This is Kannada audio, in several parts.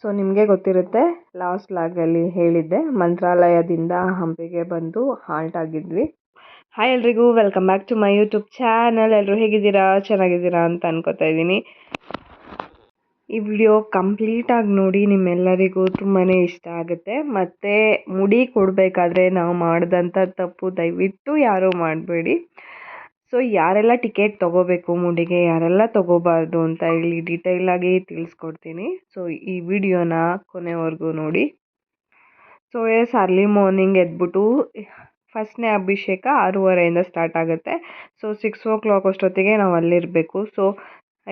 ಸೊ ನಿಮಗೆ ಗೊತ್ತಿರುತ್ತೆ, ಲಾಸ್ಟ್ ವ್ಲಾಗಲ್ಲಿ ಹೇಳಿದ್ದೆ ಮಂತ್ರಾಲಯದಿಂದ ಹಂಪಿಗೆ ಬಂದು ಹಾಲ್ಟ್ ಆಗಿದ್ವಿ. ಹಾಯ್ ಎಲ್ರಿಗೂ, welcome back to my YouTube channel. ಎಲ್ಲರೂ ಹೇಗಿದ್ದೀರಾ, ಚೆನ್ನಾಗಿದ್ದೀರಾ ಅಂತ ಅನ್ಕೋತಾ ಇದ್ದೀನಿ. ಈ ವಿಡಿಯೋ ಕಂಪ್ಲೀಟಾಗಿ ನೋಡಿ, ನಿಮ್ಮೆಲ್ಲರಿಗೂ ತುಂಬಾ ಇಷ್ಟ ಆಗುತ್ತೆ. ಮತ್ತು ಮುಡಿ ಕೊಡಬೇಕಾದ್ರೆ ನಾವು ಮಾಡಿದಂಥ ತಪ್ಪು ದಯವಿಟ್ಟು ಯಾರೂ ಮಾಡಬೇಡಿ. ಸೊ ಯಾರೆಲ್ಲ ಟಿಕೆಟ್ ತೊಗೋಬೇಕು ಮುಡಿಗೆ, ಯಾರೆಲ್ಲ ತೊಗೋಬಾರ್ದು ಅಂತ ಇಲ್ಲಿ ಡೀಟೇಲಾಗಿ ತಿಳಿಸ್ಕೊಡ್ತೀನಿ. ಸೊ ಈ ವಿಡಿಯೋನ ಕೊನೆವರೆಗೂ ನೋಡಿ. ಸೊ ಅರ್ಲಿ ಮಾರ್ನಿಂಗ್ ಎದ್ಬಿಟ್ಟು ಫಸ್ಟ್ನೇ ಅಭಿಷೇಕ 6:30 ಸ್ಟಾರ್ಟ್ ಆಗುತ್ತೆ. ಸೊ 6 ಅಷ್ಟೊತ್ತಿಗೆ ನಾವು ಅಲ್ಲಿರಬೇಕು. ಸೊ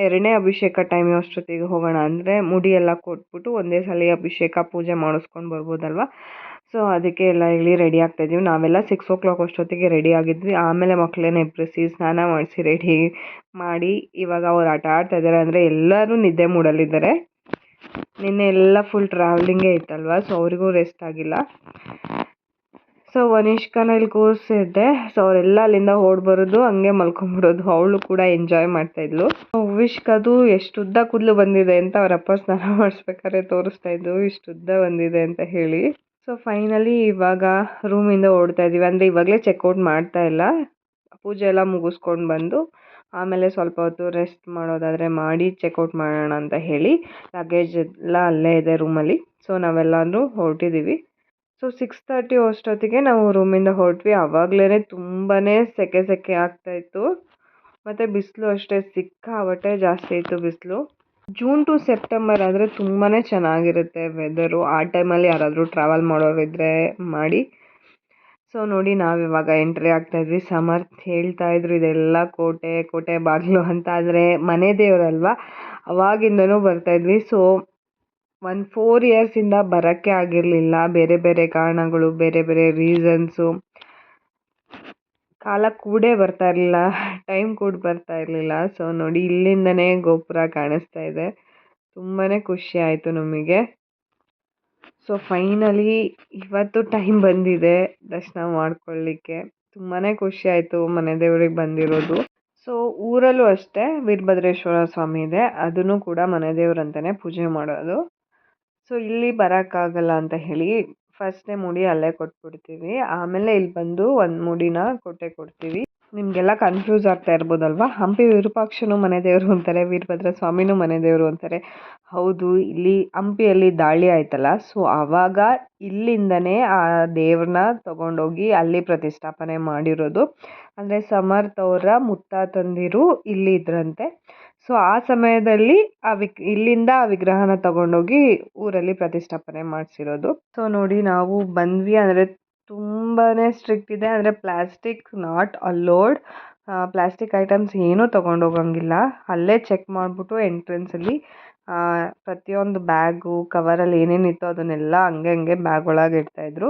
ಎರಡನೇ ಅಭಿಷೇಕ ಟೈಮ್ ಅಷ್ಟೊತ್ತಿಗೆ ಹೋಗೋಣ ಅಂದರೆ ಮುಡಿ ಎಲ್ಲ ಕೊಟ್ಬಿಟ್ಟು ಒಂದೇ ಸಲ ಅಭಿಷೇಕ ಪೂಜೆ ಮಾಡಿಸ್ಕೊಂಡು ಬರ್ಬೋದಲ್ವ. ಸೊ ಅದಕ್ಕೆ ಎಲ್ಲ ಇಲ್ಲಿ ರೆಡಿ ಆಗ್ತಾಯಿದ್ದೀವಿ. ನಾವೆಲ್ಲ 6 ಅಷ್ಟೊತ್ತಿಗೆ ರೆಡಿ ಆಗಿದ್ವಿ. ಆಮೇಲೆ ಮಕ್ಕಳನ್ನ ಎಬ್ಬರಿಸಿ ಸ್ನಾನ ಮಾಡಿಸಿ ರೆಡಿ ಮಾಡಿ ಇವಾಗ ಅವ್ರು ಆಟ ಆಡ್ತಾ ಇದ್ದಾರೆ. ಅಂದರೆ ಎಲ್ಲರೂ ನಿದ್ದೆ ಮೂಡಲಿದ್ದಾರೆ. ನಿನ್ನೆ ಎಲ್ಲ ಫುಲ್ ಟ್ರಾವೆಲಿಂಗೇ ಇತ್ತಲ್ವ, ಸೊ ಅವರಿಗೂ ರೆಸ್ಟ್ ಆಗಿಲ್ಲ. ಸೊ ವನಿಷ್ಕನ ಇಲ್ಲಿ ಕೂರಿಸಿದ್ದೆ. ಸೊ ಅವರೆಲ್ಲ ಅಲ್ಲಿಂದ ಓಡ್ಬರೋದು, ಹಂಗೆ ಮಲ್ಕೊಂಡ್ಬಿಡೋದು. ಅವಳು ಕೂಡ ಎಂಜಾಯ್ ಮಾಡ್ತಾಯಿದ್ಲು. ವಿಶ್ಕದು ಎಷ್ಟು ಉದ್ದ ಕೂದಲು ಬಂದಿದೆ ಅಂತ ಅವರಪ್ಪ ಸ್ನಾನ ಮಾಡಿಸ್ಬೇಕಾದ್ರೆ ತೋರಿಸ್ತಾ ಇದ್ದು, ಇಷ್ಟು ಉದ್ದ ಬಂದಿದೆ ಅಂತ ಹೇಳಿ. ಸೊ ಫೈನಲಿ ಇವಾಗ ರೂಮಿಂದ ಓಡ್ತಾ ಇದ್ದೀವಿ. ಅಂದರೆ ಇವಾಗಲೇ ಚೆಕ್ಔಟ್ ಮಾಡ್ತಾ ಇಲ್ಲ, ಪೂಜೆ ಎಲ್ಲ ಮುಗಿಸ್ಕೊಂಡು ಬಂದು ಆಮೇಲೆ ಸ್ವಲ್ಪ ಹೊತ್ತು ರೆಸ್ಟ್ ಮಾಡೋದಾದರೆ ಮಾಡಿ ಚೆಕ್ಔಟ್ ಮಾಡೋಣ ಅಂತ ಹೇಳಿ ಲಗೇಜ್ ಎಲ್ಲ ಅಲ್ಲೇ ಇದೆ ರೂಮಲ್ಲಿ. ಸೊ ನಾವೆಲ್ಲರೂ ಹೊರಟಿದ್ದೀವಿ. ಸೊ 6:30 ಅಷ್ಟೊತ್ತಿಗೆ ನಾವು ರೂಮಿಂದ ಹೊರಟ್ವಿ. ಆವಾಗಲೇ ತುಂಬಾ ಸೆಕೆ ಆಗ್ತಾಯಿತ್ತು. ಮತ್ತು ಬಿಸಿಲು ಅಷ್ಟೇ ಸಿಕ್ಕಾಪಟ್ಟೆ ಜಾಸ್ತಿ ಇತ್ತು ಬಿಸಿಲು. ಜೂನ್ ಟು ಸೆಪ್ಟೆಂಬರ್ ಆದರೆ ತುಂಬಾ ಚೆನ್ನಾಗಿರುತ್ತೆ ವೆದರು. ಆ ಟೈಮಲ್ಲಿ ಯಾರಾದರೂ ಟ್ರಾವೆಲ್ ಮಾಡೋರಿದ್ದರೆ ಮಾಡಿ. ಸೊ ನೋಡಿ, ನಾವಿವಾಗ ಎಂಟ್ರಿ ಆಗ್ತಾಯಿದ್ವಿ. ಸಮರ್ಥ್ ಹೇಳ್ತಾಯಿದ್ರು ಇದೆಲ್ಲ ಕೋಟೆ ಬಾಗಿಲು ಅಂತ. ಆದರೆ ಮನೆ ದೇವರಲ್ವ, ಅವಾಗಿಂದನೂ ಬರ್ತಾಯಿದ್ವಿ. ಸೊ 4 ಇಯರ್ಸಿಂದ ಬರೋಕ್ಕೆ ಆಗಿರಲಿಲ್ಲ. ಬೇರೆ ಬೇರೆ ಕಾರಣಗಳು, ಬೇರೆ ಬೇರೆ ರೀಸನ್ಸು, ಕಾಲ ಕೂಡೇ ಬರ್ತಾ ಇರಲಿಲ್ಲ, ಟೈಮ್ ಕೂಡ ಬರ್ತಾ ಇರಲಿಲ್ಲ. ಸೊ ನೋಡಿ, ಇಲ್ಲಿಂದನೇ ಗೋಪುರ ಕಾಣಿಸ್ತಾ ಇದೆ. ತುಂಬಾ ಖುಷಿ ಆಯಿತು ನಮಗೆ. ಸೊ ಫೈನಲಿ ಇವತ್ತು ಟೈಮ್ ಬಂದಿದೆ ದರ್ಶನ ಮಾಡ್ಕೊಳ್ಳಿಕ್ಕೆ. ತುಂಬಾ ಖುಷಿ ಆಯಿತು ಮನೆ ದೇವ್ರಿಗೆ ಬಂದಿರೋದು. ಸೊ ಊರಲ್ಲೂ ಅಷ್ಟೇ ವೀರಭದ್ರೇಶ್ವರ ಸ್ವಾಮಿ ಇದೆ, ಅದನ್ನು ಕೂಡ ಮನೆ ದೇವ್ರಂತಲೇ ಪೂಜೆ ಮಾಡೋದು. ಸೊ ಇಲ್ಲಿ ಬರೋಕ್ಕಾಗಲ್ಲ ಅಂತ ಹೇಳಿ ಫಸ್ಟ್ನೇ ಮುಡಿ ಅಲ್ಲೇ ಕೊಟ್ಬಿಡ್ತೀವಿ. ಆಮೇಲೆ ಇಲ್ಲಿ ಬಂದು ಒಂದು ಮುಡಿನ ಕೊಡ್ತೀವಿ. ನಿಮಗೆಲ್ಲ ಕನ್ಫ್ಯೂಸ್ ಆಗ್ತಾ ಇರ್ಬೋದಲ್ವ, ಹಂಪಿ ವಿರೂಪಾಕ್ಷನೂ ಮನೆ ದೇವರು ಅಂತಾರೆ, ವೀರಭದ್ರ ಸ್ವಾಮಿನೂ ಮನೆ ದೇವರು ಅಂತಾರೆ. ಹೌದು, ಇಲ್ಲಿ ಹಂಪಿಯಲ್ಲಿ ದಾಳಿ ಆಯ್ತಲ್ಲ, ಸೊ ಆವಾಗ ಇಲ್ಲಿಂದನೇ ಆ ದೇವ್ರನ್ನ ತಗೊಂಡೋಗಿ ಅಲ್ಲಿ ಪ್ರತಿಷ್ಠಾಪನೆ ಮಾಡಿರೋದು. ಅಂದರೆ ಸಮರ್ಥ್ ಅವರ ಮುತ್ತಾತಂದಿರು ಇಲ್ಲಿ ಇದ್ರಂತೆ. ಸೊ ಆ ಸಮಯದಲ್ಲಿ ಇಲ್ಲಿಂದ ಆ ವಿಗ್ರಹನ ತಗೊಂಡೋಗಿ ಊರಲ್ಲಿ ಪ್ರತಿಷ್ಠಾಪನೆ ಮಾಡಿಸಿರೋದು. ಸೊ ನೋಡಿ, ನಾವು ಬಂದ್ವಿ. ಅಂದರೆ ತುಂಬಾ ಸ್ಟ್ರಿಕ್ಟ್ ಇದೆ. ಅಂದರೆ plastic not allowed, plastic items ಏನೂ ತೊಗೊಂಡೋಗಂಗಿಲ್ಲ. ಅಲ್ಲೇ ಚೆಕ್ ಮಾಡಿಬಿಟ್ಟು ಎಂಟ್ರೆನ್ಸಲ್ಲಿ ಪ್ರತಿಯೊಂದು ಬ್ಯಾಗು ಕವರಲ್ಲಿ ಏನೇನಿತ್ತು ಅದನ್ನೆಲ್ಲ ಹಂಗೆ ಬ್ಯಾಗ್ ಒಳಗೆ ಇಡ್ತಾಯಿದ್ರು.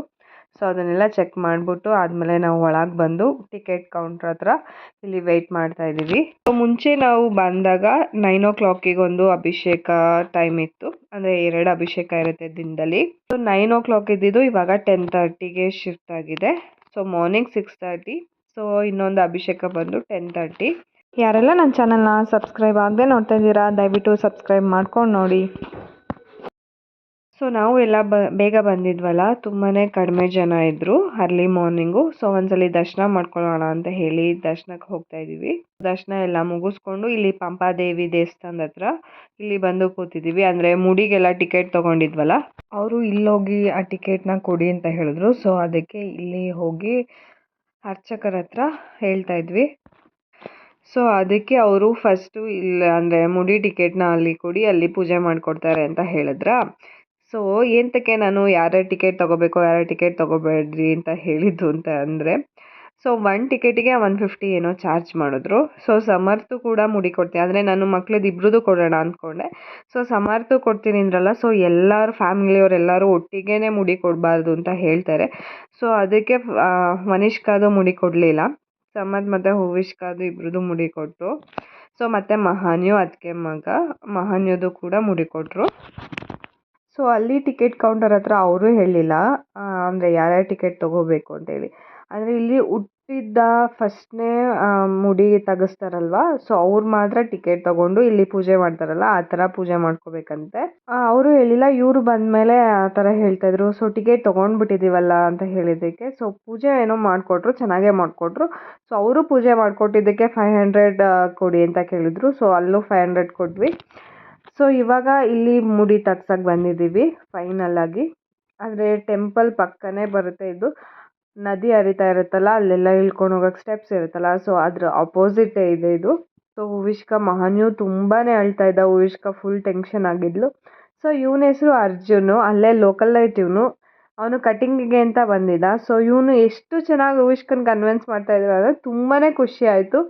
ಸೊ ಅದನ್ನೆಲ್ಲ ಚೆಕ್ ಮಾಡಿಬಿಟ್ಟು ಆದಮೇಲೆ ನಾವು ಒಳಗೆ ಬಂದು ಟಿಕೆಟ್ ಕೌಂಟ್ರ್ ಹತ್ರ ಇಲ್ಲಿ ವೆಯ್ಟ್ ಮಾಡ್ತಾಯಿದ್ದೀವಿ. ಸೊ ಮುಂಚೆ ನಾವು ಬಂದಾಗ 9 ಒಂದು ಅಭಿಷೇಕ ಟೈಮ್ ಇತ್ತು. ಅಂದರೆ 2 ಅಭಿಷೇಕ ಇರುತ್ತೆ ದಿನದಲ್ಲಿ. ಸೊ 9 ಇದ್ದಿದ್ದು ಇವಾಗ 10:30ಗೆ ಶಿಫ್ಟ್ ಆಗಿದೆ. So morning 6:30. ಸೊ ಇನ್ನೊಂದು ಅಭಿಷೇಕ ಬಂದು 10:30. ಯಾರೆಲ್ಲ ನನ್ನ ಚಾನಲ್ನ ಸಬ್ಸ್ಕ್ರೈಬ್ ಆಗದೆ ನೋಡ್ತಾ ಇದ್ದೀರಾ, ದಯವಿಟ್ಟು ಸಬ್ಸ್ಕ್ರೈಬ್ ಮಾಡ್ಕೊಂಡು ನೋಡಿ. ಸೊ ನಾವು ಎಲ್ಲ ಬೇಗ ಬಂದಿದ್ವಲ್ಲ, ತುಂಬಾ ಕಡಿಮೆ ಜನ ಇದ್ದರು ಅರ್ಲಿ ಮಾರ್ನಿಂಗು. ಸೊ ಒಂದ್ಸಲಿ ದರ್ಶನ ಮಾಡ್ಕೊಳ್ಳೋಣ ಅಂತ ಹೇಳಿ ದರ್ಶನಕ್ಕೆ ಹೋಗ್ತಾ ಇದ್ದೀವಿ. ದರ್ಶನ ಎಲ್ಲ ಮುಗಿಸ್ಕೊಂಡು ಇಲ್ಲಿ ಪಂಪಾದೇವಿ ದೇವಸ್ಥಾನದ ಹತ್ರ ಇಲ್ಲಿ ಬಂದು ಕೂತಿದ್ದೀವಿ. ಅಂದರೆ ಮುಡಿಗೆಲ್ಲ ಟಿಕೆಟ್ ತೊಗೊಂಡಿದ್ವಲ್ಲ, ಅವರು ಇಲ್ಲೋಗಿ ಆ ಟಿಕೆಟ್ನ ಕೊಡಿ ಅಂತ ಹೇಳಿದ್ರು. ಸೊ ಅದಕ್ಕೆ ಇಲ್ಲಿ ಹೋಗಿ ಅರ್ಚಕರ ಹತ್ರ ಹೇಳ್ತಾ ಇದ್ವಿ. ಸೊ ಅದಕ್ಕೆ ಅವರು ಫಸ್ಟು ಇಲ್ಲಿ ಅಂದರೆ ಮುಡಿ ಟಿಕೆಟ್ನ ಅಲ್ಲಿ ಕೊಡಿ, ಅಲ್ಲಿ ಪೂಜೆ ಮಾಡಿಕೊಡ್ತಾರೆ ಅಂತ ಹೇಳಿದ್ರ. ಸೊ ಎಂತಕ್ಕೆ ನಾನು ಯಾರ್ಯಾರು ಟಿಕೆಟ್ ತೊಗೋಬೇಡ್ರಿ ಅಂತ ಹೇಳಿದ್ದು ಅಂತ ಅಂದರೆ, ಸೊ 1 ಟಿಕೆಟಿಗೆ 150 ಏನೋ ಚಾರ್ಜ್ ಮಾಡಿದ್ರು. ಸೊ ಸಮರ್ಥು ಕೂಡ ಮುಡಿ ಕೊಡ್ತೀನಿ, ಅಂದರೆ ನಾನು ಮಕ್ಳದ್ದು ಇಬ್ರದ್ದು ಕೊಡೋಣ ಅಂದ್ಕೊಂಡೆ. ಸೊ ಸಮರ್ಥು ಕೊಡ್ತೀನಿ ಅಂದ್ರಲ್ಲ, ಸೊ ಎಲ್ಲರೂ ಫ್ಯಾಮಿಲಿಯವರೆಲ್ಲರೂ ಒಟ್ಟಿಗೆ ಮುಡಿ ಕೊಡಬಾರ್ದು ಅಂತ ಹೇಳ್ತಾರೆ. ಸೊ ಅದಕ್ಕೆ ವನಿಷ್ಕಾದು ಮುಡಿ ಕೊಡಲಿಲ್ಲ, ಸಮರ್ಥ್ ಮತ್ತು ಹೂವಿಷ್ಕಾದು ಇಬ್ರದ್ದು ಮುಡಿ ಕೊಟ್ಟರು. ಸೊ ಮತ್ತು ಮಹಾನ್ಯು ಅದಕ್ಕೆ ಮಗ ಮಹಾನ್ಯದು ಕೂಡ ಮುಡಿ ಕೊಟ್ಟರು. ಸೊ ಅಲ್ಲಿ ಟಿಕೆಟ್ ಕೌಂಟರ್ ಹತ್ರ ಅವರು ಹೇಳಿಲ್ಲ ಅಂದರೆ ಯಾರ್ಯಾರು ಟಿಕೆಟ್ ತೊಗೋಬೇಕು ಅಂತೇಳಿ. ಅಂದರೆ ಇಲ್ಲಿ ಇದ್ದ ಫಸ್ಟ್ನೇ ಮುಡಿ ತೆಗೆಸ್ತಾರಲ್ವಾ, ಸೊ ಅವ್ರು ಮಾತ್ರ ಟಿಕೆಟ್ ತಗೊಂಡು ಇಲ್ಲಿ ಪೂಜೆ ಮಾಡ್ತಾರಲ್ಲ ಆ ಥರ ಪೂಜೆ ಮಾಡ್ಕೋಬೇಕಂತೆ. ಅವರು ಹೇಳಿಲ್ಲ, ಇವರು ಬಂದಮೇಲೆ ಆ ಥರ ಹೇಳ್ತಾಯಿದ್ರು. ಸೊ ಟಿಕೆಟ್ ತೊಗೊಂಡ್ಬಿಟ್ಟಿದ್ದೀವಲ್ಲ ಅಂತ ಹೇಳಿದ್ದಕ್ಕೆ ಸೊ ಪೂಜೆ ಏನೋ ಮಾಡಿಕೊಟ್ರು, ಚೆನ್ನಾಗೇ ಮಾಡಿಕೊಟ್ರು. ಸೊ ಅವರು ಪೂಜೆ ಮಾಡಿಕೊಟ್ಟಿದ್ದಕ್ಕೆ 500 ಕೊಡಿ ಅಂತ ಕೇಳಿದ್ರು. ಸೊ ಅಲ್ಲೂ 500 ಕೊಟ್ವಿ. ಸೊ ಇವಾಗ ಇಲ್ಲಿ ಮುಡಿ ತೆಗ್ಸಕ್ಕೆ ಬಂದಿದ್ದೀವಿ ಫೈನಲ್ ಆಗಿ. ಅಂದರೆ ಟೆಂಪಲ್ ಪಕ್ಕನೇ ಬರುತ್ತೆ ಇದು. ನದಿ ಹರಿತಾ ಇರುತ್ತಲ್ಲ, ಅಲ್ಲೆಲ್ಲ ಇಳ್ಕೊಂಡು ಹೋಗೋಕ್ಕೆ ಸ್ಟೆಪ್ಸ್ ಇರುತ್ತಲ್ಲ, ಸೊ ಅದ್ರ ಅಪೋಸಿಟೇ ಇದೆ ಇದು. ಸೊ ಹೂವಿಷ್ಕ ಮಹಾನ್ಯು ತುಂಬಾ ಅಳ್ತಾ ಇದ್ದ. ಹೂವಿಷ್ಕ ಫುಲ್ ಟೆನ್ಷನ್ ಆಗಿದ್ಲು. ಸೊ ಇವನ ಹೆಸರು ಅರ್ಜುನು, ಅಲ್ಲೇ ಲೋಕಲೈಟ್ ಇವನು. ಅವನು ಕಟಿಂಗಿಗೆ ಅಂತ ಬಂದಿದ್ದ. ಸೊ ಇವನು ಎಷ್ಟು ಚೆನ್ನಾಗಿ ಹೂವಿಷ್ಕನ್ ಕನ್ವಿನ್ಸ್ ಮಾಡ್ತಾ ಇದ್ರು ಅಂದರೆ ತುಂಬಾ ಖುಷಿ ಆಯಿತು.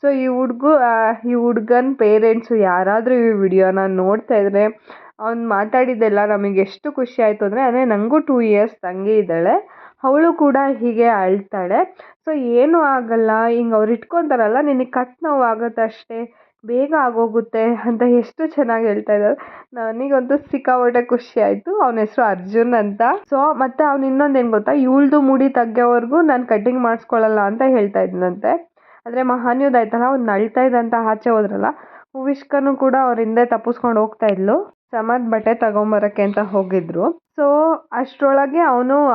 ಸೊ ಈ ಹುಡ್ಗನ ಪೇರೆಂಟ್ಸು ಯಾರಾದರೂ ಈ ವಿಡಿಯೋನ ನೋಡ್ತಾ ಇದ್ರೆ ಅವ್ನು ಮಾತಾಡಿದ್ದೆಲ್ಲ ನಮಗೆ ಎಷ್ಟು ಖುಷಿ ಆಯಿತು ಅಂದರೆ ನನಗೂ 2 ಇಯರ್ಸ್ ತಂಗಿ ಇದ್ದಾಳೆ, ಅವಳು ಕೂಡ ಹೀಗೆ ಅಳ್ತಾಳೆ. ಸೊ ಏನೂ ಆಗಲ್ಲ, ಹಿಂಗೆ ಅವ್ರು ಇಟ್ಕೊತಾರಲ್ಲ, ನಿನಗೆ ಕತ್ತು ನೋವು ಆಗುತ್ತೆ ಅಷ್ಟೇ, ಬೇಗ ಆಗೋಗುತ್ತೆ ಅಂತ ಎಷ್ಟು ಚೆನ್ನಾಗಿ ಹೇಳ್ತಾ ಇದ್ದಾರೆ. ನನಗಂತೂ ಸಿಕ್ಕಾಪಟ್ಟೆ ಖುಷಿ ಆಯಿತು. ಅವನ ಹೆಸರು ಅರ್ಜುನ್ ಅಂತ. ಸೊ ಮತ್ತು ಅವ್ನು ಇನ್ನೊಂದು ಏನು ಗೊತ್ತಾ, ಇವಳ್ದು ಮುಡಿ ತೆಗ್ಯೋವರೆಗೂ ನಾನು ಕಟ್ಟಿಂಗ್ ಮಾಡಿಸ್ಕೊಳ್ಳಲ್ಲ ಅಂತ ಹೇಳ್ತಾ ಇದ್ನಂತೆ. ಅಂದರೆ ಮಹಾನ್ಯುದಾಯ್ತಲ್ಲ, ಅವ್ನು ಅಳ್ತಾ ಇದ್ದಂತ ಆಚೆ ಹೋದ್ರಲ್ಲ, ಹೂವಿಷ್ಕನು ಕೂಡ ಅವ್ರ ಹಿಂದೆ ತಪ್ಪಿಸ್ಕೊಂಡು ಹೋಗ್ತಾ ಇದ್ಲು. ಸಮಾಧ್ ಬಟ್ಟೆ ತಗೊಂಬರಕ್ಕೆ ಅಂತ ಹೋಗಿದ್ರು. ಸೊ ಅಷ್ಟರೊಳಗೆ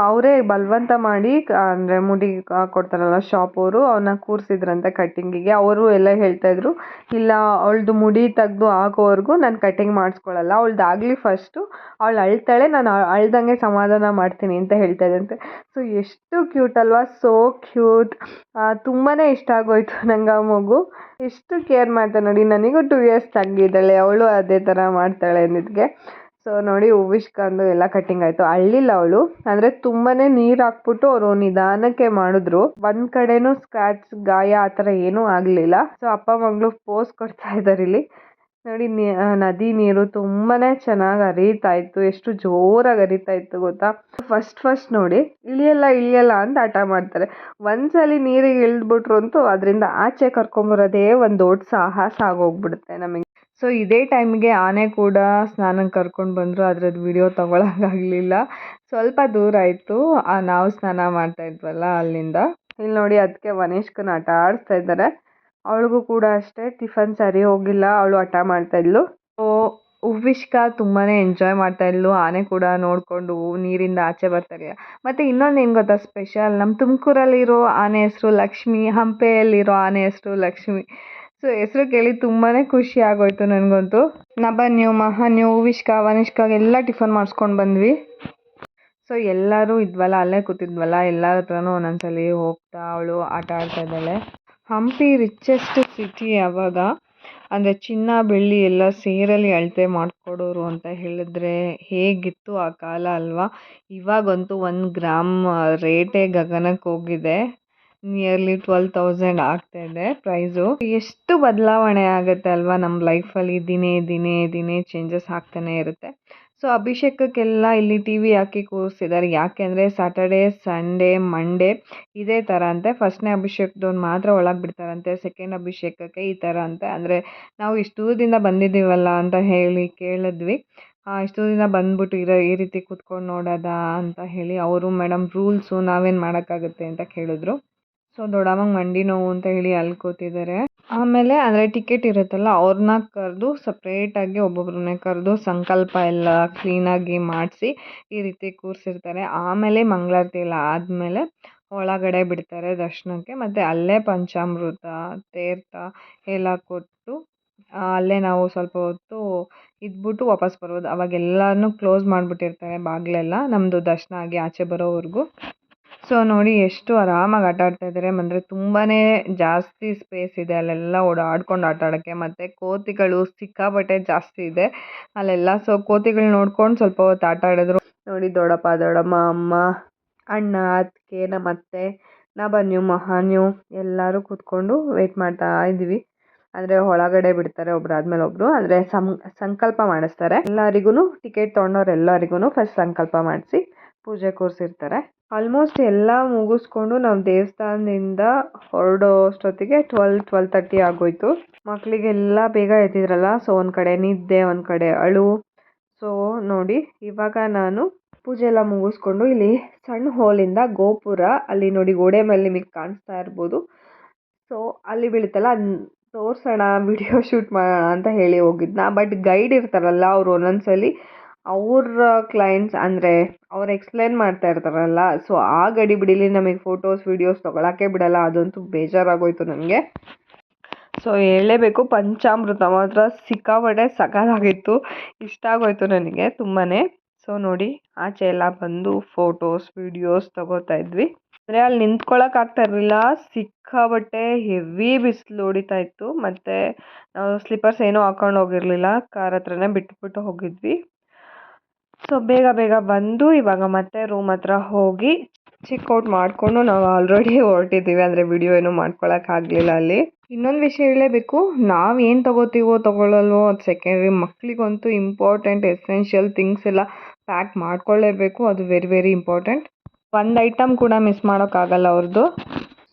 ಅವರೇ ಬಲವಂತ ಮಾಡಿ ಅಂದರೆ ಮುಡಿ ಕೊಡ್ತಾರಲ್ಲ ಶಾಪ್ ಅವರು, ಅವನ್ನ ಕೂರಿಸಿದ್ರಂತೆ ಕಟ್ಟಿಂಗಿಗೆ. ಅವರು ಎಲ್ಲ ಹೇಳ್ತಾ ಇದ್ರು, ಇಲ್ಲ ಅವಳದು ಮುಡಿ ತೆಗ್ದು ಆಗೋವರೆಗೂ ನಾನು ಕಟ್ಟಿಂಗ್ ಮಾಡಿಸ್ಕೊಳ್ಳಲ್ಲ, ಅವಳದ್ದು ಆಗಲಿ ಫಸ್ಟು, ಅವಳು ಅಳ್ತಾಳೆ, ನಾನು ಅಳ್ದಂಗೆ ಸಮಾಧಾನ ಮಾಡ್ತೀನಿ ಅಂತ ಹೇಳ್ತಾ ಇದ್ದಂತೆ. ಸೊ ಎಷ್ಟು ಕ್ಯೂಟ್ ಅಲ್ವಾ, ಸೋ ಕ್ಯೂಟ್. ತುಂಬಾ ಇಷ್ಟ ಆಗೋಯ್ತು ನಂಗೆ ಆ ಮಗು. ಎಷ್ಟು ಕೇರ್ ಮಾಡ್ತಾಳೆ ನೋಡಿ. ನನಗೂ 2 ಇಯರ್ಸ್ ತಂಗಿದ್ದಾಳೆ, ಅವಳು ಅದೇ ಥರ ಮಾಡ್ತಾಳೆ ಅಂದಿದ್ಗೆ. ಸೊ ನೋಡಿ ಹೂವಿಷ್ಕಂದು ಎಲ್ಲ ಕಟ್ಟಿಂಗ್ ಆಯಿತು. ಅಳ್ಳಿಲ್ಲ ಅವಳು, ಅಂದರೆ ತುಂಬಾ ನೀರು ಹಾಕ್ಬಿಟ್ಟು ಅವರು ನಿಧಾನಕ್ಕೆ ಮಾಡಿದ್ರು. ಒಂದು ಕಡೆನೂ ಸ್ಕ್ರಾಚ್ ಗಾಯ ಆ ಥರ ಏನೂ ಆಗಲಿಲ್ಲ. ಸೊ ಅಪ್ಪ ಮಗಳು ಪೋಸ್ ಕೊಡ್ತಾ ಇದ್ದಾರೆ ಇಲ್ಲಿ ನೋಡಿ. ನದಿ ನೀರು ತುಂಬಾ ಚೆನ್ನಾಗಿ ಹರಿತಾ ಇತ್ತು. ಎಷ್ಟು ಜೋರಾಗಿ ಹರಿತಾ ಇತ್ತು ಗೊತ್ತಾ. ಫಸ್ಟ್ ನೋಡಿ ಇಳಿಯಲ್ಲ ಅಂತ ಹಠ ಮಾಡ್ತಾರೆ. ಒಂದ್ಸಲಿ ನೀರಿಗೆ ಇಳಿದ್ಬಿಟ್ರು ಅಂತೂ ಅದರಿಂದ ಆಚೆ ಕರ್ಕೊಂಬರೋದೇ ಒಂದು ದೊಡ್ಡ ಸಾಹಸ ಆಗೋಗ್ಬಿಡುತ್ತೆ ನಮಗೆ. ಸೊ ಇದೇ ಟೈಮಿಗೆ ಆನೆ ಕೂಡ ಸ್ನಾನಕ್ಕೆ ಕರ್ಕೊಂಡು ಬಂದರು. ಅದ್ರದ್ದು ವಿಡಿಯೋ ತೊಗೊಳಕ್ಕಾಗಲಿಲ್ಲ, ಸ್ವಲ್ಪ ದೂರ ಆಯಿತು. ನಾವು ಸ್ನಾನ ಮಾಡ್ತಾ ಇದ್ವಲ್ಲ ಅಲ್ಲಿಂದ. ಇಲ್ಲಿ ನೋಡಿ ಅದಕ್ಕೆ ವನಿಷ್ಕನ ಆಟ ಆಡಿಸ್ತಾ ಇದ್ದಾರೆ. ಅವಳಿಗೂ ಕೂಡ ಅಷ್ಟೇ ಟಿಫನ್ ಸರಿ ಹೋಗಿಲ್ಲ, ಅವಳು ಹಠ ಮಾಡ್ತಾಯಿದ್ಲು. ಸೊ ಹೂವಿಷ್ಕ ತುಂಬಾ ಎಂಜಾಯ್ ಮಾಡ್ತಾಯಿದ್ಲು. ಆನೆ ಕೂಡ ನೋಡಿಕೊಂಡು ನೀರಿಂದ ಆಚೆ ಬರ್ತಾರೆ. ಮತ್ತು ಇನ್ನೊಂದು ಏನು ಗೊತ್ತಾ ಸ್ಪೆಷಲ್, ನಮ್ಮ ತುಮಕೂರಲ್ಲಿರೋ ಆನೆ ಹೆಸರು ಲಕ್ಷ್ಮಿ, ಹಂಪೆಯಲ್ಲಿರೋ ಆನೆ ಹೆಸರು ಲಕ್ಷ್ಮಿ. ಸೊ ಹೆಸರು ಕೇಳಿ ತುಂಬಾ ಖುಷಿ ಆಗೋಯ್ತು ನನಗಂತೂ. ನಭನ್ಯು, ಮಹಾನ್ಯು, ಹೂವಿಷ್ಕ, ವನಿಷ್ಕ ಎಲ್ಲ ಟಿಫನ್ ಮಾಡಿಸ್ಕೊಂಡು ಬಂದ್ವಿ. ಸೊ ಎಲ್ಲರೂ ಇದ್ವಲ್ಲ, ಅಲ್ಲೇ ಕೂತಿದ್ವಲ್ಲ, ಎಲ್ಲರ ಹತ್ರನೂ ಒಂದೊಂದ್ಸಲಿ ಹೋಗ್ತಾ ಅವಳು ಆಟ ಆಡ್ತಾ ಇದ್ದಾಳೆ. ಹಂಪಿ ರಿಚೆಸ್ಟ್ ಸಿಟಿ ಅವಾಗ, ಅಂದರೆ ಚಿನ್ನ ಬೆಳ್ಳಿ ಎಲ್ಲ ಸೇರಲ್ಲಿ ಅಳತೆ ಮಾಡಿಕೊಡೋರು ಅಂತ ಹೇಳಿದ್ರೆ ಹೇಗಿತ್ತು ಆ ಕಾಲ ಅಲ್ವಾ. ಇವಾಗಂತೂ 1 ಗ್ರಾಮ್ ರೇಟೇ ಗಗನಕ್ಕೆ ಹೋಗಿದೆ. ನಿಯರ್ಲಿ 12,000 ಆಗ್ತಾ ಇದೆ ಪ್ರೈಸು. ಎಷ್ಟು ಬದಲಾವಣೆ ಆಗುತ್ತೆ ಅಲ್ವಾ ನಮ್ಮ ಲೈಫಲ್ಲಿ. ದಿನೇ ಚೇಂಜಸ್ ಆಗ್ತಾನೆ ಇರುತ್ತೆ. ಸೊ ಅಭಿಷೇಕಕ್ಕೆಲ್ಲ ಇಲ್ಲಿ TV ಹಾಕಿ ಕೂರಿಸಿದ್ದಾರೆ. ಯಾಕೆ ಅಂದರೆ ಸ್ಯಾಟರ್ಡೇ, ಸಂಡೇ, ಮಂಡೇ ಇದೇ ಥರ ಅಂತೆ. ಫಸ್ಟ್ನೇ ಅಭಿಷೇಕದವ್ನು ಮಾತ್ರ ಒಳಗೆ ಬಿಡ್ತಾರಂತೆ, ಸೆಕೆಂಡ್ ಅಭಿಷೇಕಕ್ಕೆ ಈ ಥರ ಅಂತೆ. ಅಂದರೆ ನಾವು ಇಷ್ಟು ದೂರದಿಂದ ಬಂದಿದ್ದೀವಲ್ಲ ಅಂತ ಹೇಳಿ ಕೇಳಿದ್ವಿ. ಇಷ್ಟು ದಿನ ಬಂದ್ಬಿಟ್ಟು ಈ ರೀತಿ ಕೂತ್ಕೊಂಡು ನೋಡೋದಾ ಅಂತ ಹೇಳಿ ಅವರು ಮೇಡಮ್ ರೂಲ್ಸು, ನಾವೇನು ಮಾಡೋಕ್ಕಾಗುತ್ತೆ ಅಂತ ಕೇಳಿದ್ರು. ಸೊ ದೊಡ್ಡಮ್ಮಂಗೆ ಮಂಡಿ ನೋವು ಅಂತ ಹೇಳಿ ಅಲ್ಲಿ ಕೂತಿದ್ದಾರೆ. ಆಮೇಲೆ ಅಂದರೆ ಟಿಕೆಟ್ ಇರುತ್ತಲ್ಲ, ಅವ್ರನ್ನ ಕರೆದು ಸಪ್ರೇಟಾಗಿ ಒಬ್ಬೊಬ್ರನ್ನೇ ಕರೆದು ಸಂಕಲ್ಪ ಎಲ್ಲ ಕ್ಲೀನಾಗಿ ಮಾಡಿಸಿ ಈ ರೀತಿ ಕೂರಿಸಿರ್ತಾರೆ. ಆಮೇಲೆ ಮಂಗಳಾರತಿ ಎಲ್ಲ ಆದಮೇಲೆ ಒಳಗಡೆ ಬಿಡ್ತಾರೆ ದರ್ಶನಕ್ಕೆ. ಮತ್ತು ಅಲ್ಲೇ ಪಂಚಾಮೃತ, ತೀರ್ಥ ಎಲ್ಲ ಕೊಟ್ಟು ಅಲ್ಲೇ ನಾವು ಸ್ವಲ್ಪ ಹೊತ್ತು ಇದ್ಬಿಟ್ಟು ವಾಪಸ್ ಬರ್ಬೋದು. ಅವಾಗೆಲ್ಲನೂ ಕ್ಲೋಸ್ ಮಾಡಿಬಿಟ್ಟಿರ್ತಾರೆ ಬಾಗಿಲೆಲ್ಲ, ನಮ್ಮದು ದರ್ಶನ ಆಗಿ ಆಚೆ ಬರೋವರೆಗೂ. ಸೊ ನೋಡಿ ಎಷ್ಟು ಆರಾಮಾಗಿ ಆಟ ಆಡ್ತಾ ಇದ್ದಾರೆ. ಅಂದರೆ ತುಂಬಾ ಜಾಸ್ತಿ ಸ್ಪೇಸ್ ಇದೆ ಅಲ್ಲೆಲ್ಲ ಓಡಾಡ್ಕೊಂಡು ಆಟ ಆಡೋಕ್ಕೆ. ಮತ್ತು ಕೋತಿಗಳು ಸಿಕ್ಕಾಪಟ್ಟೆ ಜಾಸ್ತಿ ಇದೆ ಅಲ್ಲೆಲ್ಲ. ಸೊ ಕೋತಿಗಳು ನೋಡ್ಕೊಂಡು ಸ್ವಲ್ಪ ಹೊತ್ತು ಆಟ ಆಡಿದ್ರು. ನೋಡಿ ದೊಡ್ಡಪ್ಪ, ದೊಡ್ಡಮ್ಮ, ಅಮ್ಮ, ಅಣ್ಣ, ಅತ್ತಿಗೆ, ನಮ್ಮ ಅತ್ತೆ, ನಭನ್ಯು, ಮಹಾನ್ಯು ಎಲ್ಲರೂ ಕೂತ್ಕೊಂಡು ವೆಯ್ಟ್ ಮಾಡ್ತಾ ಇದ್ದೀವಿ. ಅಂದರೆ ಒಳಗಡೆ ಬಿಡ್ತಾರೆ ಒಬ್ರಾದ್ಮೇಲೆ ಒಬ್ಬರು. ಅಂದರೆ ಸಂಕಲ್ಪ ಮಾಡಿಸ್ತಾರೆ ಎಲ್ಲರಿಗೂ. ಟಿಕೆಟ್ ತೊಗೊಂಡವ್ರು ಎಲ್ಲರಿಗೂ ಫಸ್ಟ್ ಸಂಕಲ್ಪ ಮಾಡಿಸಿ ಪೂಜೆ ಕೂರಿಸಿರ್ತಾರೆ. ಆಲ್ಮೋಸ್ಟ್ ಎಲ್ಲ ಮುಗಿಸ್ಕೊಂಡು ನಾವು ದೇವಸ್ಥಾನದಿಂದ ಹೊರಡೋ ಅಷ್ಟೊತ್ತಿಗೆ 12:30 ಆಗೋಯ್ತು. ಮಕ್ಕಳಿಗೆಲ್ಲ ಬೇಗ ಎದ್ದಿದ್ರಲ್ಲ, ಸೊ ಒಂದು ಕಡೆ ನಿದ್ದೆ, ಒಂದು ಕಡೆ ಅಳು. ಸೊ ನೋಡಿ ಇವಾಗ ನಾನು ಪೂಜೆ ಎಲ್ಲ ಮುಗಿಸ್ಕೊಂಡು ಇಲ್ಲಿ ಸಣ್ಣ ಹೋಲಿಂದ ಗೋಪುರ ಅಲ್ಲಿ ನೋಡಿ ಗೋಡೆ ಮೇಲೆ ನಿಮಗೆ ಕಾಣಿಸ್ತಾ ಇರ್ಬೋದು. ಸೊ ಅಲ್ಲಿ ಬೀಳುತ್ತಲ್ಲ ಅದನ್ನ ತೋರಿಸೋಣ, ವಿಡಿಯೋ ಶೂಟ್ ಮಾಡೋಣ ಅಂತ ಹೇಳಿ ಹೋಗಿದ್ನ. ಬಟ್ ಗೈಡ್ ಇರ್ತಾರಲ್ಲ ಅವ್ರು ಒಂದೊಂದ್ಸಲಿ ಅವ್ರ ಕ್ಲೈಂಟ್ಸ್ ಅಂದರೆ ಅವ್ರು ಎಕ್ಸ್ಪ್ಲೇನ್ ಮಾಡ್ತಾ ಇರ್ತಾರಲ್ಲ, ಸೊ ಆ ಗಡಿಬಿಡಿಲಿ ನಮಗೆ ಫೋಟೋಸ್ ವೀಡಿಯೋಸ್ ತೊಗೊಳಕ್ಕೆ ಬಿಡಲ್ಲ. ಅದಂತೂ ಬೇಜಾರಾಗೋಯ್ತು ನನಗೆ. ಸೊ ಹೇಳಲೇಬೇಕು, ಪಂಚಾಮೃತ ಮಾತ್ರ ಸಿಕ್ಕಾಪಟ್ಟೆ ಸಖತ್ತಾಗಿತ್ತು, ಇಷ್ಟ ಆಗೋಯ್ತು ನನಗೆ ತುಂಬಾ. ಸೊ ನೋಡಿ ಆಚೆ ಎಲ್ಲ ಬಂದು ಫೋಟೋಸ್ ವೀಡಿಯೋಸ್ ತೊಗೋತಾ ಇದ್ವಿ. ಅಂದರೆ ಅಲ್ಲಿ ನಿಂತ್ಕೊಳ್ಳೋಕೆ ಆಗ್ತಾ ಇರಲಿಲ್ಲ, ಸಿಕ್ಕಾಪಟ್ಟೆ ಹೆವಿ ಬಿಸಿಲು ಹೊಡಿತಾ ಇತ್ತು. ಮತ್ತು ನಾವು ಸ್ಲಿಪ್ಪರ್ಸ್ ಏನೂ ಹಾಕೊಂಡು ಹೋಗಿರಲಿಲ್ಲ, ಕಾರ್ ಹತ್ರನೇ ಬಿಟ್ಬಿಟ್ಟು ಹೋಗಿದ್ವಿ. ಸೊ ಬೇಗ ಬೇಗ ಬಂದು ಇವಾಗ ಮತ್ತೆ ರೂಮ್ ಹತ್ರ ಹೋಗಿ ಚೆಕ್ಔಟ್ ಮಾಡಿಕೊಂಡು ನಾವು ಆಲ್ರೆಡಿ ಹೊರಟಿದ್ದೀವಿ. ಅಂದರೆ ವಿಡಿಯೋ ಏನೂ ಮಾಡ್ಕೊಳಕ್ಕಾಗಲಿಲ್ಲ ಅಲ್ಲಿ. ಇನ್ನೊಂದು ವಿಷಯ ಹೇಳಲೇಬೇಕು, ನಾವು ಏನು ತೊಗೋತೀವೋ ತೊಗೊಳ್ಳಲ್ವೋ ಅದು ಸೆಕೆಂಡ್ರಿ. ಮಕ್ಕಳಿಗಂತೂ ಇಂಪಾರ್ಟೆಂಟ್ ಎಸೆನ್ಷಿಯಲ್ ಥಿಂಗ್ಸ್ ಎಲ್ಲ ಪ್ಯಾಕ್ ಮಾಡ್ಕೊಳ್ಳೇಬೇಕು, ಅದು ವೆರಿ ವೆರಿ ಇಂಪಾರ್ಟೆಂಟ್. ಒಂದು ಐಟಮ್ ಕೂಡ ಮಿಸ್ ಮಾಡೋಕ್ಕಾಗಲ್ಲ ಅವ್ರದ್ದು.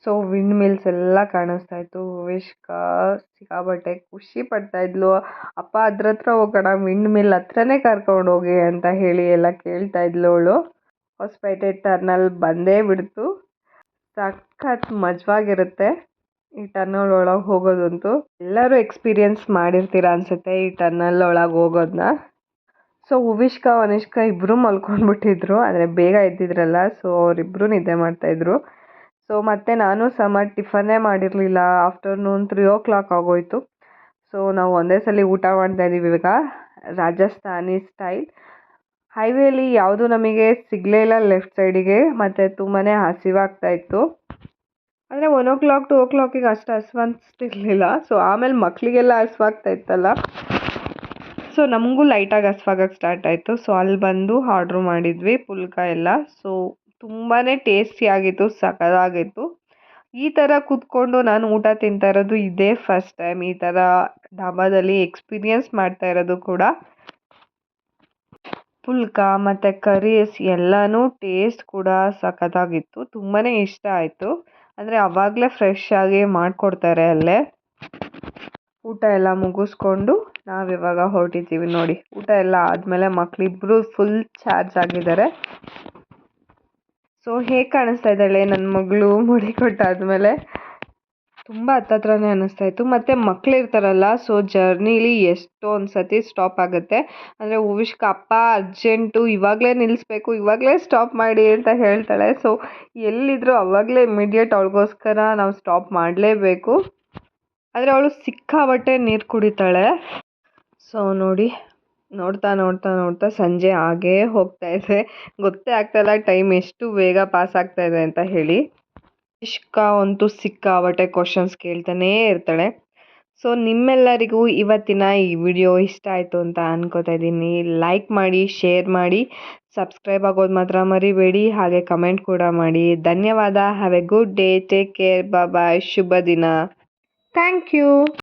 ಸೊ ವಿಂಡ್ ಮಿಲ್ಸ್ ಎಲ್ಲ ಕಾಣಿಸ್ತಾ ಇತ್ತು. ವಿಶ್ಕಾ ಸಿಕ್ಕಾಬಟ್ಟೆ ಖುಷಿ ಪಡ್ತಾ ಇದ್ಲು, ಅಪ್ಪ ಅದ್ರ ಹತ್ರ ಹೋಗೋಣ, ವಿಂಡ್ ಮಿಲ್ ಹತ್ರನೇ ಕರ್ಕೊಂಡು ಹೋಗಿ ಅಂತ ಹೇಳಿ ಎಲ್ಲ ಕೇಳ್ತಾ ಇದ್ಲು ಅವಳು. ಹೊಸಪೇಟೆ ಟರ್ನಲ್ ಬಂದೇ ಬಿಡ್ತು. ಸಖತ್ ಮಜವಾಗಿರುತ್ತೆ ಈ ಟರ್ನಲ್ ಒಳಗೆ ಹೋಗೋದಂತೂ. ಎಲ್ಲರೂ ಎಕ್ಸ್ಪೀರಿಯನ್ಸ್ ಮಾಡಿರ್ತೀರ ಅನ್ಸುತ್ತೆ ಈ ಟರ್ನಲ್ ಒಳಗೆ ಹೋಗೋದನ್ನ. ಸೊ ಉವಿಷ್ಕಾ ವನಿಷ್ಕಾ ಇಬ್ಬರು ಮಲ್ಕೊಂಡ್ಬಿಟ್ಟಿದ್ರು, ಅಂದರೆ ಬೇಗ ಎದ್ದಿದ್ರಲ್ಲ, ಸೊ ಅವರಿಬ್ಬರು ನಿದ್ದೆ ಮಾಡ್ತಾಯಿದ್ರು. ಸೊ ಮತ್ತೆ ನಾನು ಸಮ ಟಿಫನ್ನೇ ಮಾಡಿರಲಿಲ್ಲ. ಆಫ್ಟರ್ನೂನ್ 3 o'clock ಆಗೋಯ್ತು. ಸೊ ನಾವು ಒಂದೇ ಸಲ ಊಟ ಮಾಡ್ತಾಯಿದ್ದೀವಿ ಇವಾಗ, ರಾಜಸ್ಥಾನಿ ಸ್ಟೈಲ್. ಹೈವೇಲಿ ಯಾವುದು ನಮಗೆ ಸಿಗಲೇ ಇಲ್ಲ ಲೆಫ್ಟ್ ಸೈಡಿಗೆ, ಮತ್ತು ತುಂಬಾ ಹಸಿವಾಗ್ತಾಯಿತ್ತು. ಅಂದರೆ 1 o'clock 2 o'clock ಅಷ್ಟು ಹಸಿವಾಗ್ತಿರ್ಲಿಲ್ಲ. ಸೊ ಆಮೇಲೆ ಮಕ್ಕಳಿಗೆಲ್ಲ ಹಸಿವಾಗ್ತಾ ಇತ್ತಲ್ಲ, ಸೊ ನಮಗೂ ಲೈಟಾಗಿ ಹಸಿವಾಗಕ್ಕೆ ಸ್ಟಾರ್ಟ್ ಆಯಿತು. ಸೊ ಅಲ್ಲಿ ಬಂದು ಆರ್ಡ್ರ್ ಮಾಡಿದ್ವಿ ಪುಲ್ಕ ಎಲ್ಲ. ಸೊ ತುಂಬಾ ಟೇಸ್ಟಿಯಾಗಿತ್ತು, ಸಖತ್ತಾಗಿತ್ತು. ಈ ಥರ ಕೂತ್ಕೊಂಡು ನಾನು ಊಟ ತಿಂತಾ ಇರೋದು ಇದೇ ಫಸ್ಟ್ ಟೈಮ್. ಈ ಥರ ಢಾಬಾದಲ್ಲಿ ಎಕ್ಸ್ಪೀರಿಯನ್ಸ್ ಮಾಡ್ತಾ ಇರೋದು ಕೂಡ. ಪುಲ್ಕ ಮತ್ತು ಕರೀಸ್ ಎಲ್ಲನೂ ಟೇಸ್ಟ್ ಕೂಡ ಸಖತ್ತಾಗಿತ್ತು, ತುಂಬಾ ಇಷ್ಟ ಆಯಿತು. ಅಂದರೆ ಆವಾಗಲೇ ಫ್ರೆಶ್ ಆಗಿ ಮಾಡಿಕೊಡ್ತಾರೆ ಅಲ್ಲೇ. ಊಟ ಎಲ್ಲ ಮುಗಿಸ್ಕೊಂಡು ನಾವಿವಾಗ ಹೊರಟಿದ್ದೀವಿ. ನೋಡಿ ಊಟ ಎಲ್ಲ ಆದಮೇಲೆ ಮಕ್ಕಳಿಬ್ಬರು ಫುಲ್ ಚಾರ್ಜ್ ಆಗಿದ್ದಾರೆ. ಸೊ ಹೇಗೆ ಕಾಣಿಸ್ತಾ ಇದ್ದಾಳೆ ನನ್ನ ಮಗಳು ಮುಡಿ ಕೊಟ್ಟಾದ್ಮೇಲೆ? ತುಂಬ ಹತ್ತತ್ರನೇ ಅನ್ನಿಸ್ತಾ ಇತ್ತು. ಮತ್ತು ಮಕ್ಕಳಿರ್ತಾರಲ್ಲ, ಸೊ ಜರ್ನಿಲಿ ಎಷ್ಟೊಂದು ಸತಿ ಸ್ಟಾಪ್ ಆಗುತ್ತೆ. ಅಂದರೆ ಉವಿಷ್ಕಾ ಅಪ್ಪ ಅರ್ಜೆಂಟು, ಇವಾಗಲೇ ನಿಲ್ಲಿಸ್ಬೇಕು, ಇವಾಗಲೇ ಸ್ಟಾಪ್ ಮಾಡಿ ಅಂತ ಹೇಳ್ತಾಳೆ. ಸೊ ಎಲ್ಲಿದ್ದರೂ ಆವಾಗಲೇ ಇಮಿಡಿಯೇಟ್ ಅವಳಿಗೋಸ್ಕರ ನಾವು ಸ್ಟಾಪ್ ಮಾಡಲೇಬೇಕು. ಆದರೆ ಅವಳು ಸಿಕ್ಕಾಬಟ್ಟೆ ನೀರು ಕುಡಿತಾಳೆ. ಸೊ ನೋಡಿ, ನೋಡ್ತಾ ನೋಡ್ತಾ ನೋಡ್ತಾ ಸಂಜೆ ಆಗೇ ಹೋಗ್ತಾ ಇದೆ, ಗೊತ್ತೇ ಆಗ್ತಾಯಿಲ್ಲ ಟೈಮ್ ಎಷ್ಟು ಬೇಗ ಪಾಸ್ ಆಗ್ತಾ ಇದೆ ಅಂತ ಹೇಳಿ. ಇಷ್ಕಾ ಅಂತೂ ಸಿಕ್ಕಾಬಟ್ಟೆ ಕ್ವಶನ್ಸ್ ಕೇಳ್ತಾನೇ ಇರ್ತಾಳೆ. ಸೊ ನಿಮ್ಮೆಲ್ಲರಿಗೂ ಇವತ್ತಿನ ಈ ವಿಡಿಯೋ ಇಷ್ಟ ಆಯಿತು ಅಂತ ಅನ್ಕೋತಾ ಇದ್ದೀನಿ. ಲೈಕ್ ಮಾಡಿ, ಶೇರ್ ಮಾಡಿ, ಸಬ್ಸ್ಕ್ರೈಬ್ ಆಗೋದು ಮಾತ್ರ ಮರಿಬೇಡಿ, ಹಾಗೆ ಕಮೆಂಟ್ ಕೂಡ ಮಾಡಿ. ಧನ್ಯವಾದ. Have a good day, take care, bye, ಶುಭ ದಿನ. Thank you.